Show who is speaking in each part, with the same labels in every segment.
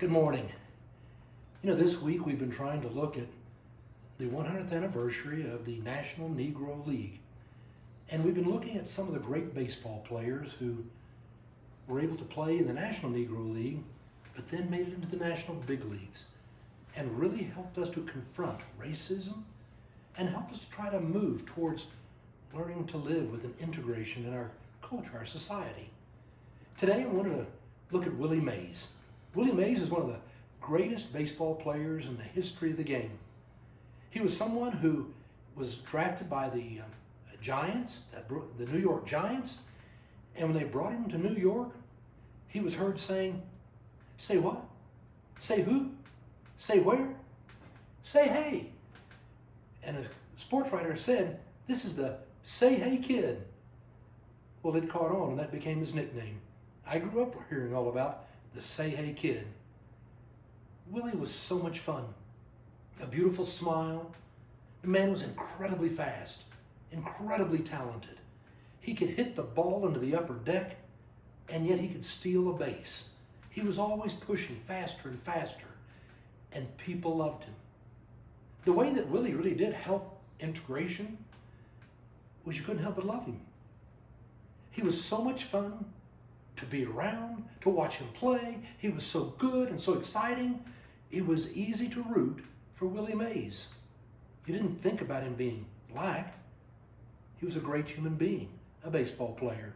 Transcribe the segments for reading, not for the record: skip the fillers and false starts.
Speaker 1: Good morning. This week we've been trying to look at the 100th anniversary of the National Negro League. And we've been looking at some of the great baseball players who were able to play in the National Negro League, but then made it into the National Big Leagues and really helped us to confront racism and helped us to try to move towards learning to live with an integration in our culture, our society. Today I wanted to look at Willie Mays. Willie Mays is one of the greatest baseball players in the history of the game. He was someone who was drafted by the Giants, the New York Giants, and when they brought him to New York, he was heard saying, "Say what? Say who? Say where? Say hey." And a sports writer said, "This is the Say Hey Kid." Well, it caught on and that became his nickname. I grew up hearing all about the Say Hey Kid. Willie was so much fun. A beautiful smile. The man was incredibly fast, incredibly talented. He could hit the ball into the upper deck, and yet he could steal a base. He was always pushing faster and faster, and people loved him. The way that Willie really did help integration was you couldn't help but love him. He was so much fun to be around, to watch him play. He was so good and so exciting. It was easy to root for Willie Mays. You didn't think about him being black. He was a great human being, a baseball player.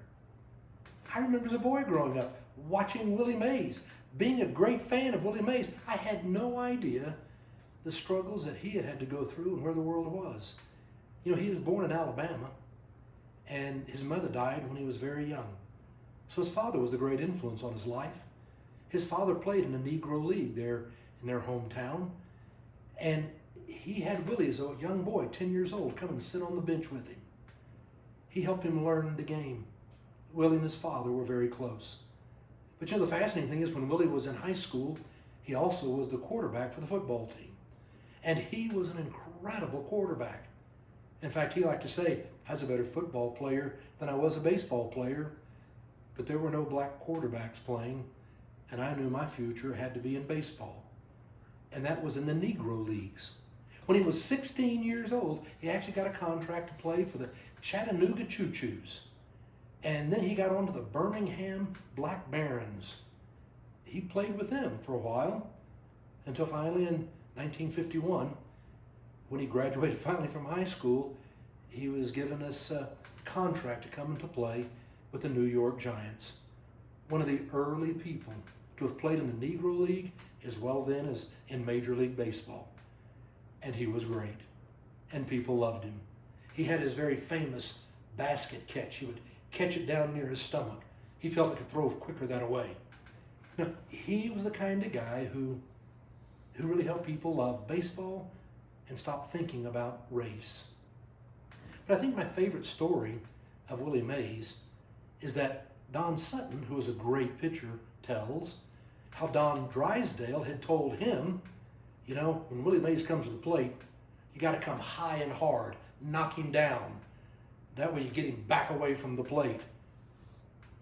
Speaker 1: I remember as a boy growing up, watching Willie Mays, being a great fan of Willie Mays. I had no idea the struggles that he had to go through and where the world was. He was born in Alabama, and his mother died when he was very young. So his father was the great influence on his life. His father played in the Negro League there in their hometown, and he had Willie as a young boy, 10 years old, come and sit on the bench with him. He helped him learn the game. Willie and his father were very close. But the fascinating thing is when Willie was in high school, he also was the quarterback for the football team. And he was an incredible quarterback. In fact, he liked to say, "I was a better football player than I was a baseball player." But there were no black quarterbacks playing, and I knew my future had to be in baseball. And that was in the Negro Leagues. When he was 16 years old, he actually got a contract to play for the Chattanooga Choo-Choos. And then he got on to the Birmingham Black Barons. He played with them for a while, until finally in 1951, when he graduated finally from high school, he was given this contract to come into play with the New York Giants. One of the early people to have played in the Negro League as well then as in Major League Baseball. And he was great, and people loved him. He had his very famous basket catch. He would catch it down near his stomach. He felt he could throw quicker that away. Now, he was the kind of guy who really helped people love baseball and stop thinking about race. But I think my favorite story of Willie Mays is that Don Sutton, who was a great pitcher, tells how Don Drysdale had told him, when Willie Mays comes to the plate, you got to come high and hard, knock him down. That way you get him back away from the plate.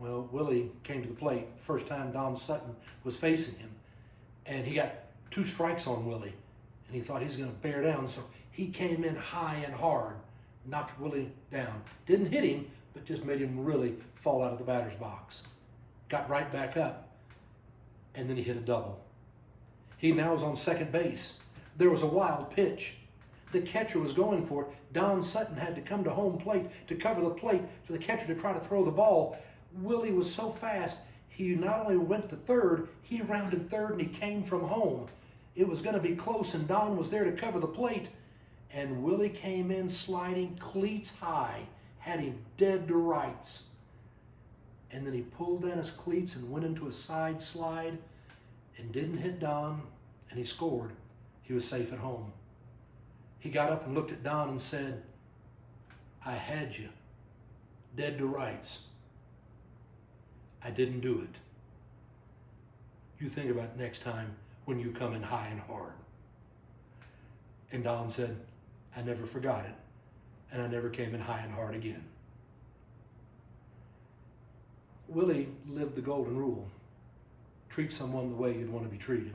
Speaker 1: Well, Willie came to the plate first time Don Sutton was facing him, and he got 2 strikes on Willie, and he thought he was going to bear down, so he came in high and hard, knocked Willie down. Didn't hit him, but just made him really fall out of the batter's box. Got right back up, and then he hit a double. He now was on second base. There was a wild pitch. The catcher was going for it. Don Sutton had to come to home plate to cover the plate for the catcher to try to throw the ball. Willie was so fast, he not only went to third, he rounded third and he came from home. It was going to be close, and Don was there to cover the plate. And Willie came in sliding cleats high, had him dead to rights. And then he pulled down his cleats and went into a side slide and didn't hit Don, and he scored. He was safe at home. He got up and looked at Don and said, "I had you, dead to rights. I didn't do it. You think about it next time when you come in high and hard." And Don said, "I never forgot it, and I never came in high and hard again." Willie lived the golden rule. treat someone the way you'd want to be treated.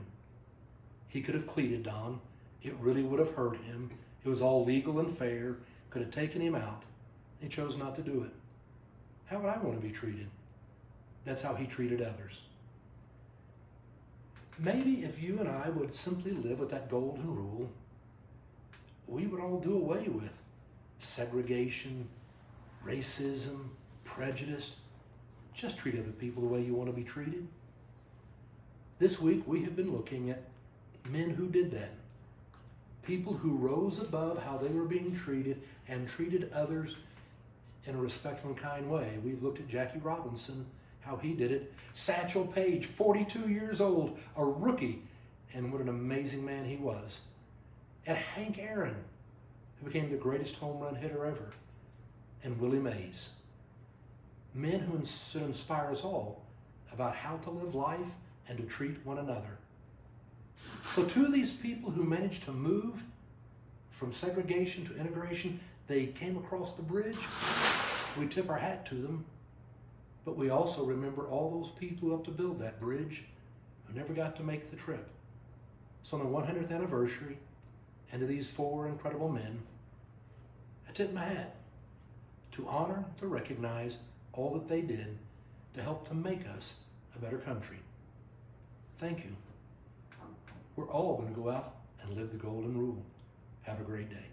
Speaker 1: He could have cleated Don. It really would have hurt him. It was all legal and fair, could have taken him out. He chose not to do it. How would I want to be treated? That's how he treated others. Maybe if you and I would simply live with that golden rule, we would all do away with segregation, racism, prejudice. Just treat other people the way you want to be treated. This week we have been looking at men who did that. People who rose above how they were being treated and treated others in a respectful and kind way. We've looked at Jackie Robinson, how he did it. Satchel Paige, 42 years old, a rookie, and what an amazing man he was. And Hank Aaron, who became the greatest home run hitter ever. And Willie Mays. Men who should inspire us all about how to live life and to treat one another. So two of these people who managed to move from segregation to integration, they came across the bridge. We tip our hat to them, but we also remember all those people who helped to build that bridge who never got to make the trip. So on the 100th anniversary, and to these four incredible men, I tip my hat to honor, to recognize all that they did to help to make us a better country. Thank you. We're all going to go out and live the golden rule. Have a great day.